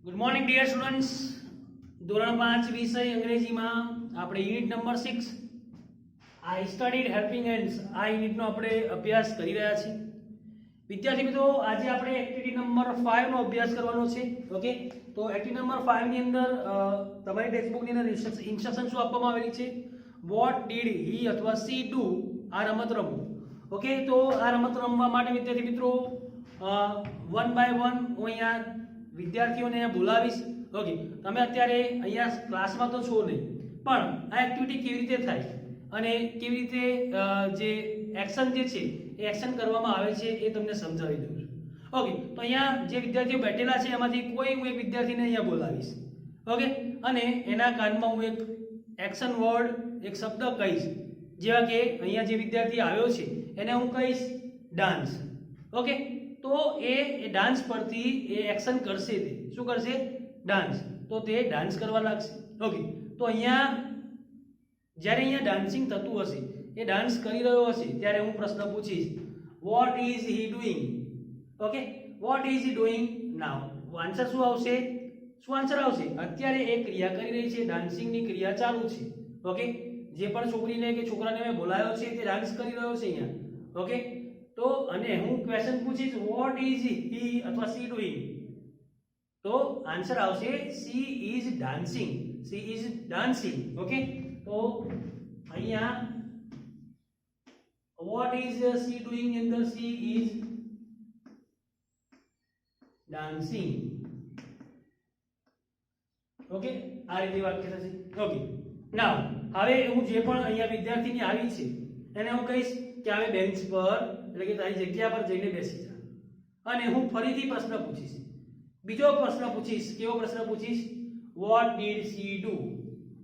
Good morning dear students. ધોરણ 5 વિષય અંગ્રેજીમાં આપણે યુનિટ નંબર 6 આઈ સ્ટડીડ હેલ્પિંગ હેન્ડ્સ આ યુનિટનો આપણે અભ્યાસ કરી રહ્યા છીએ. વિદ્યાર્થી મિત્રો, આજે આપણે એક્ટિવિટી નંબર 5 નો અભ્યાસ કરવાનો છે. ઓકે, તો એક્ટિવિટી નંબર 5 ની અંદર તમારી ટેક્સ્ટબુકની અંદર ઇન્સ્ટ્રક્શન શું આપવામાં આવેલી છે? વોટ ડીડ હી અથવા સી ડુ આ રમત રમવું. ઓકે, તો આ રમત રમવા માટે વિદ્યાર્થી મિત્રો વન બાય વન હું અહીંયા વિદ્યાર્થીઓને બોલાવીશ. ઓકે, તમે અત્યારે અહીંયા ક્લાસમાં તો છો નહીં, પણ આ એક્ટિવિટી કેવી રીતે થાય અને કેવી રીતે જે એક્શન જે છે એ એક્શન કરવામાં આવે છે એ તમને સમજાવી દઉં છું. ઓકે, તો અહીંયા જે વિદ્યાર્થીઓ બેઠેલા છે એમાંથી કોઈ હું એક વિદ્યાર્થીને અહીંયા બોલાવીશ. ઓકે, અને એના કાનમાં હું એક એક્શન વર્ડ, એક શબ્દ કહીશ. જેવા કે અહીંયા જે વિદ્યાર્થી આવ્યો છે એને હું કહીશ ડાન્સ. ઓકે, તો એ ડાન્સ પરથી એ એક્શન કરશે. તે શું કરશે? ડાન્સ. તો તે ડાન્સ કરવા લાગશે. ઓકે, તો અહીંયા જ્યારે અહીંયા ડાન્સિંગ થતું હશે, એ ડાન્સ કરી રહ્યો હશે, ત્યારે હું પ્રશ્ન પૂછીશ what is he doing. Okay, vote is he doing now. Answer શું આવશે? શું આન્સર આવશે? અત્યારે એ ક્રિયા કરી રહી છે, ડાન્સિંગની ક્રિયા ચાલુ છે. ઓકે, જે પણ છોકરીને કે છોકરાને મેં બોલાવ્યો છે તે ડાન્સ કરી રહ્યો છે અહીંયા. ઓકે, તો અને હું ક્વેશ્ચન પૂછીશ વોટ ઇઝ હી અથવા સી ડુઈંગ, તો આન્સર આવશે she is dancing. She is dancing. Okay, તો અહીંયા વોટ ઇઝ સી ડુઈંગ ની અંદર સી ઇઝ ડાન્સિંગ. ઓકે, આ રીતે વાક્ય થશે. ઓકે, નાઉ હવે હું જે પણ અહીંયા વિદ્યાર્થીની આવી છે એને હું કહીશ કે હવે બેન્ચ પર એટલે કે તારી જગ્યા પર જઈને બેસી જા. અને હું ફરીથી પ્રશ્ન પૂછીશ, બીજો પ્રશ્ન પૂછીશ. કેવો પ્રશ્ન પૂછીશ? What did she do.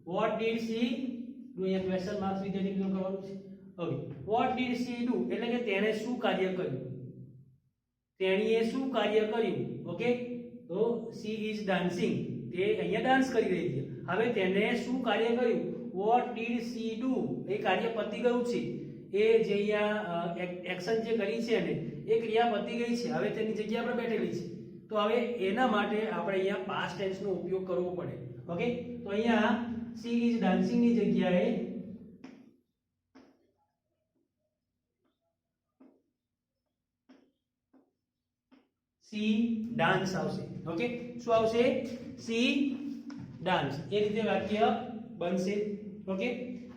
What did she do, અહીંયા ક્વેશ્ચન માર્ક્સ વિદ્યાર્થી મિત્રો કરવાનું છે. Okay, what did she do એટલે કે તેણે શું કાર્ય કર્યું, તેણીએ શું કાર્ય કર્યું. ઓકે, તો સી ઇઝ ડાન્સિંગ, તે અહીંયા ડાન્સ કરી રહી છે. હવે તેને શું કાર્ય કર્યું? વોટ ડીડ સી ડુ, એ કાર્ય પતી ગયું છે. એ જે અહીંયા એક્શન જે કરી છે ને એ ક્રિયા પતી ગઈ છે, હવે તેની જગ્યા પર બેઠેલી છે. તો હવે એના માટે આપણે અહીંયા પાસ્ટ ટેન્સ નો ઉપયોગ કરવો પડે. ઓકે, તો અહીંયા સી ઇઝ ડાન્સિંગ ની જગ્યાએ સી ડાન્સ આવશે. ઓકે, શું આવશે? C dance. એ રીતે વાક્ય બનશે. ઓકે,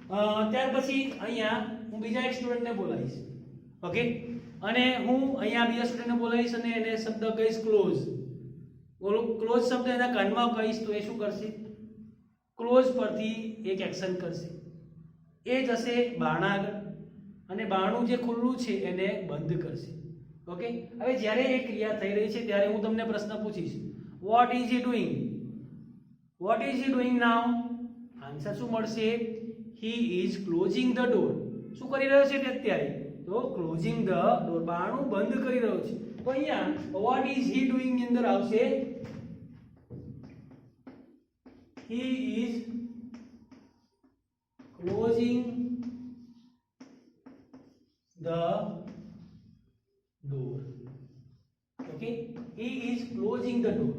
ત્યાર પછી અહીંયા હું બીજા એક સ્ટુડન્ટને બોલાવીશ. ઓકે, અને હું અહીંયા બીજા સ્ટુડન્ટને બોલાવીશ અને એને શબ્દ કહીશ ક્લોઝ. બોલો, ક્લોઝ શબ્દ એના કાનમાં કહીશ તો એ શું કરશે? ક્લોઝ પરથી એક એક્શન કરશે. એ જશે બારણા આગળ અને બારણું જે ખુલ્લું છે એને બંધ કરશે. ઓકે, હવે જ્યારે એ ક્રિયા થઈ રહી છે ત્યારે હું તમને પ્રશ્ન પૂછીશ what is he doing. Vote is he doing now. Answer શું મળશે? He is closing the door. શું કરી રહ્યો છે તે અત્યારે? તો ક્લોઝિંગ ધ ડોર, બારણું બંધ કરી રહ્યો છે. તો અહીંયા વોટ ઇઝ હી ડુઈંગ ની અંદર આવશે he is closing the door. Okay, he is closing the door.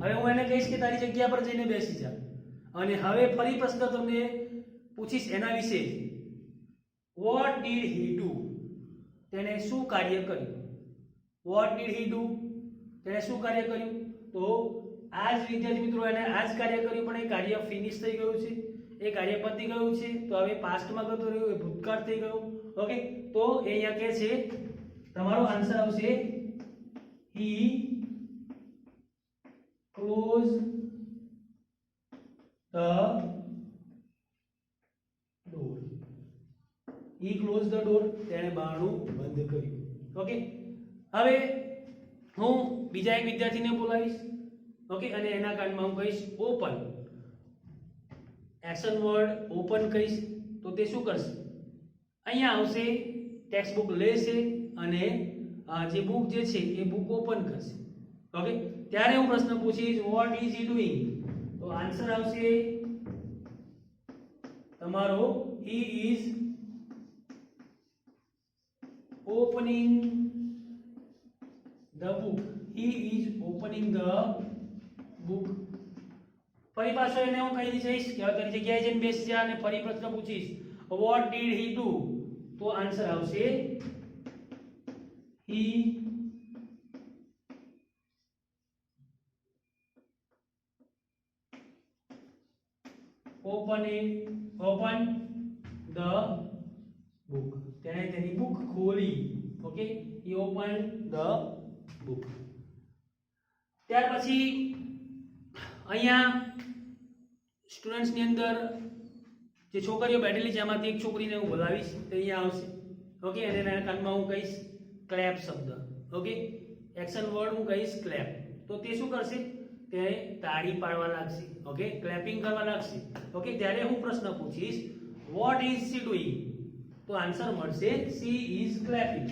હવે હું એને કહીશ કે તારી જગ્યા પર જઈને બેસી જા. અને હવે ફરી પ્રશ્ન તમને પૂછીશ એના વિશે. વોટ ડીડ હી ડુ, તેને શું કાર્ય કર્યું? વોટ ડીડ હી ડુ, તેને શું કાર્ય કર્યું? તો આ જ વિદ્યાર્થી મિત્રો એને આ જ કાર્ય કર્યું, પણ એ કાર્ય ફિનિશ થઈ ગયું છે, એ કાર્ય પતી ગયું છે. તો હવે પાસ્ટમાં ગતું રહ્યું, એ ભૂતકાળ થઈ ગયું. ઓકે, તો એ અહીંયા કહે છે તમારો આન્સર આવશે he close the door. He close the door, તેણે બારણું બંધ કર્યું. ઓકે, હવે હું બીજા એક વિદ્યાર્થીને બોલાવીશ. ઓકે, અને એના કાનમાં હું કહીશ ઓપન. એક્શન વર્ડ ઓપન કહીશ તો તે શું કરશે? અહીંયા આવશે, ટેક્સ્ટ બુક લેશે અને જે બુક જે છે એ બુક ઓપન કરશે. ઓકે, ત્યારે હું પ્રશ્ન પૂછીશ વોટ ઇઝ હી ડુઈંગ. તો આન્સર આવશે તમારો he is opening the book. He is opening the book. ફરી પાછો એને હું કહી દઈશ કે હવે તારી જગ્યાએ જઈને બેસી જા અને ફરી પ્રશ્ન પૂછીશ વોટ ડીડ હી ડુ, તો આન્સર આવશે હી ઓપન ધ બુક. તેણે તેની બુક ખોલી. Okay, he opened the book. ત્યાર પછી અહીંયા સ્ટુડન્ટ્સ ની અંદર જે છોકરીઓ બેઠેલી છે એમાંથી એક છોકરીને હું બોલાવીશ તો અહીંયા આવશે. ઓકે, અને એના કાનમાં હું કહીશ ક્લેપ શબ્દ. ઓકે, એક્શન વર્ડ હું કહીશ ક્લેપ. તો તે શું કરશે? તે તાળી પાડવા લાગશે. ઓકે, ક્લેપિંગ કરવા લાગશે. ઓકે, ત્યારે હું પ્રશ્ન પૂછીશ વોટ ઇઝ શી ડુઈંગ, તો આન્સર મળશે she is clapping.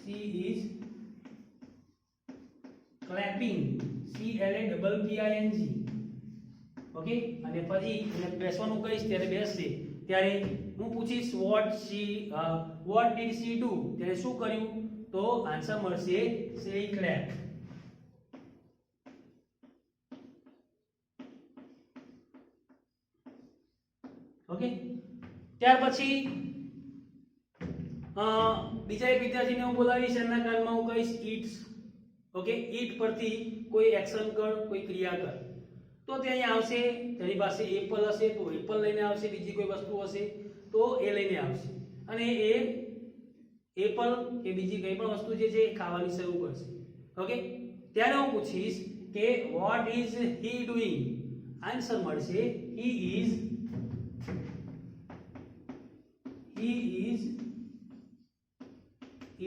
she is clapping. CLAPPING. Okay, અને ફરી એને બેસવાનું કહીશ ત્યારે બેસશે. ત્યારે હું પૂછીશ વોટ ડીડ શી ડુ, ત્યારે શું કર્યું? તો આન્સર મળશે she clapped. ઓકે, ત્યાર પછી બીજા એક વિદ્યાર્થીને હું બોલાવીશ, એના કાનમાં હું કહીશ ઈટ્સ. ઓકે, ઈટ પરથી કોઈ એક્શન કર, કોઈ ક્રિયા કર. તો તે અહીંયા આવશે, તેની પાસે એપલ હશે તો એપલ લઈને આવશે, બીજી કોઈ વસ્તુ હશે તો એ લઈને આવશે, અને એ એપલ કે બીજી કઈ પણ વસ્તુ જે છે એ ખાવાની શરૂ કરશે. ઓકે, ત્યારે હું પૂછીશ કે what is he doing, answer મળશે he is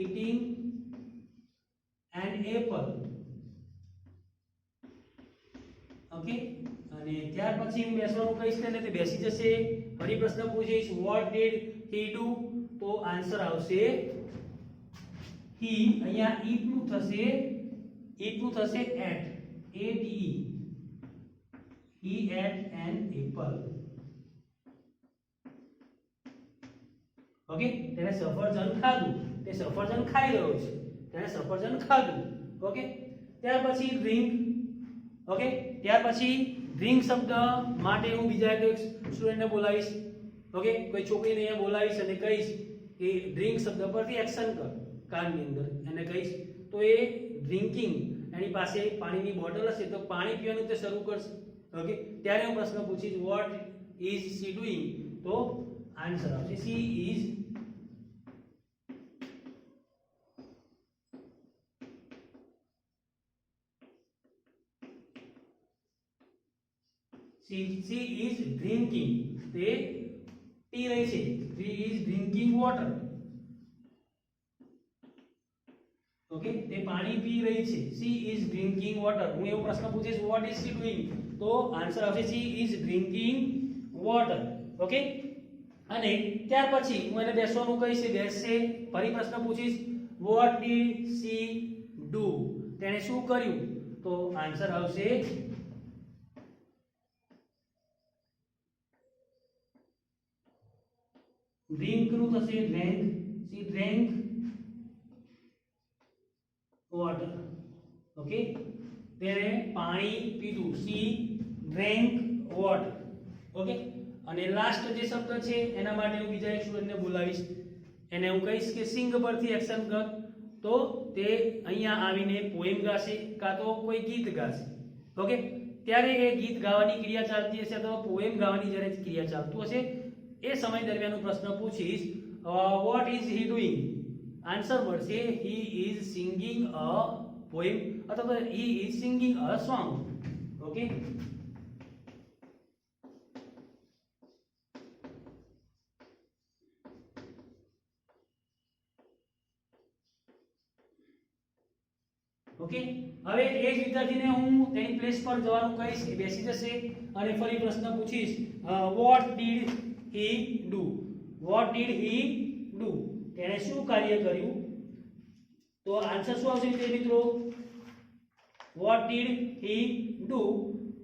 eating an apple. Okay, અને ત્યાર પછી હું બેસવાનું કહીશ ને તે બેસી જશે. ફરી પ્રશ્ન પૂછીશ વોટ ડીડ હી ડુ, તો આન્સર આવશે હી. અહીંયા ઈટ નું થશે ate, ATE. he ate an apple. Okay, તેને સફરજન ખાધું. તે સફરજન ખાઈ રહ્યો છે, તેને સફરજન ખાધું. ઓકે, ત્યાર પછી ડ્રિંક. ઓકે, ત્યાર પછી ડ્રિંક શબ્દ માટે હું બીજા એક સ્ટુડન્ટને બોલાવીશ. ઓકે, કોઈ છોકરીને અહીંયા બોલાવીશ અને કહીશ કે ડ્રિંક શબ્દ પરથી એક્શન કર કારની અંદર, એને કહીશ તો એ ડ્રિંકિંગ, એની પાસે પાણીની બોટલ હશે તો પાણી પીવાનું તે શરૂ કરશે. ઓકે, ત્યારે હું પ્રશ્ન પૂછીશ વોટ ઇઝ શી ડુઈંગ, તો આન્સર આવશે she is drinking. તે પી રહી છે. she is drinking water. Okay, તે પાણી પી રહી છે. she is drinking water. હું એવો પ્રશ્ન પૂછીશ what is she doing, તો આન્સર આવશે she is drinking water. Okay, અને ત્યાર પછી હું એને બેસવાનું કહીશ, બેસશે. ફરી પ્રશ્ન પૂછીશ what did she do, તેણે શું કર્યું, તો આન્સર આવશે ડ્રિંક નું થશે drank. she drank water. Okay, તેણે પાણી પીધું. she drank water. ઓકે, અને લાસ્ટ જે શબ્દ છે એના માટે હું બીજા એક સ્ટુડન્ટને બોલાવીશ, એને હું કહીશ કે સિંગ પરથી એક્શન કર, તો તે અહીંયા આવીને પોએમ ગાશે કાં તો કોઈ ગીત ગાશે. ઓકે, ત્યારે એ ગીત ગાવાની ક્રિયા ચાલતી હશે અથવા પોએમ ગાવાની જ્યારે ક્રિયા ચાલતું હશે એ સમય દરમિયાન હું પ્રશ્ન પૂછીશ what is he doing, answer મળશે he is singing a poem અથવા he is singing a song. Okay, okay, હવે એ જ વિદ્યાર્થીને હું તેની પ્લેસ પર જવાનું કહીશ, એ બેસી જશે અને ફરી પ્રશ્ન પૂછીશ what did he do, vote did he do, તેણે શું કાર્ય કર્યું, તો આન્સર શું આવશે મિત્રો? વોટ ડીડ હી ડુ,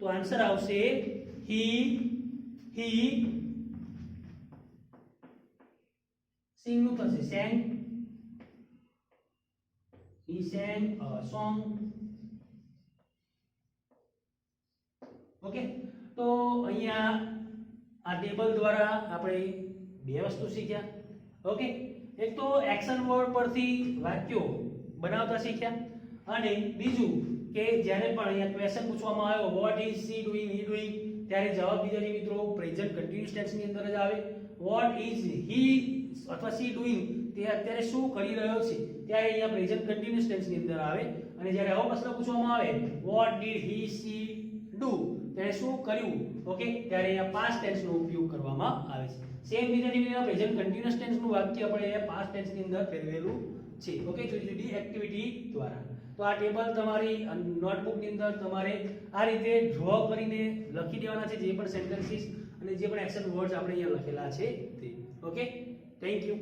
તો આન્સર આવશે હી સિંગ નું થશે sang. He sang a song. Okay, તો અહીંયા આ ટેબલ દ્વારા આપણે બે વસ્તુ શીખ્યા. ઓકે, એક તો એક્શન વર્ડ પરથી વાક્યો બનાવતા શીખ્યા અને બીજું કે જ્યારે પણ અહીંયા ક્વેશ્ચન પૂછવામાં આવ્યો what is C doing he doing ત્યારે જવાબ દીધો છે મિત્રો પ્રેઝન્ટ કન્ટિન્યુઅસ ટેન્સ ની અંદર જ આવે. વોટ ઇઝ હી અથવા સી ડુઈંગ તે અત્યારે શું કરી રહ્યો છે ત્યારે અહીંયા પ્રેઝન્ટ કન્ટિન્યુઅસ ટેન્સ ની અંદર આવે. અને જ્યારે આવો પ્રશ્ન પૂછવામાં આવે vote did he she do ત્યારે શું કર્યું ઓકે ત્યારે અહીંયા પાસ્ટ ટેન્સ નો ઉપયોગ કરવામાં આવે છે. સેમ રીતે અહીંયા પ્રેઝન્ટ કન્ટિન્યુઅસ ટેન્સ નું વાક્ય આપણે અહીંયા પાસ્ટ ટેન્સ ની અંદર ફેરવેલું છે. ઓકે, જુદી જુદી એક્ટિવિટી દ્વારા. તો આ ટેબલ તમારી નોટબુક ની અંદર તમારે આ રીતે ડ્રો કરીને લખી દેવાના છે જે પણ સેન્ટેન્સીસ અને જે પણ એક્શન વર્ડ્સ આપણે અહીંયા લખેલા છે તે. Okay, thank you.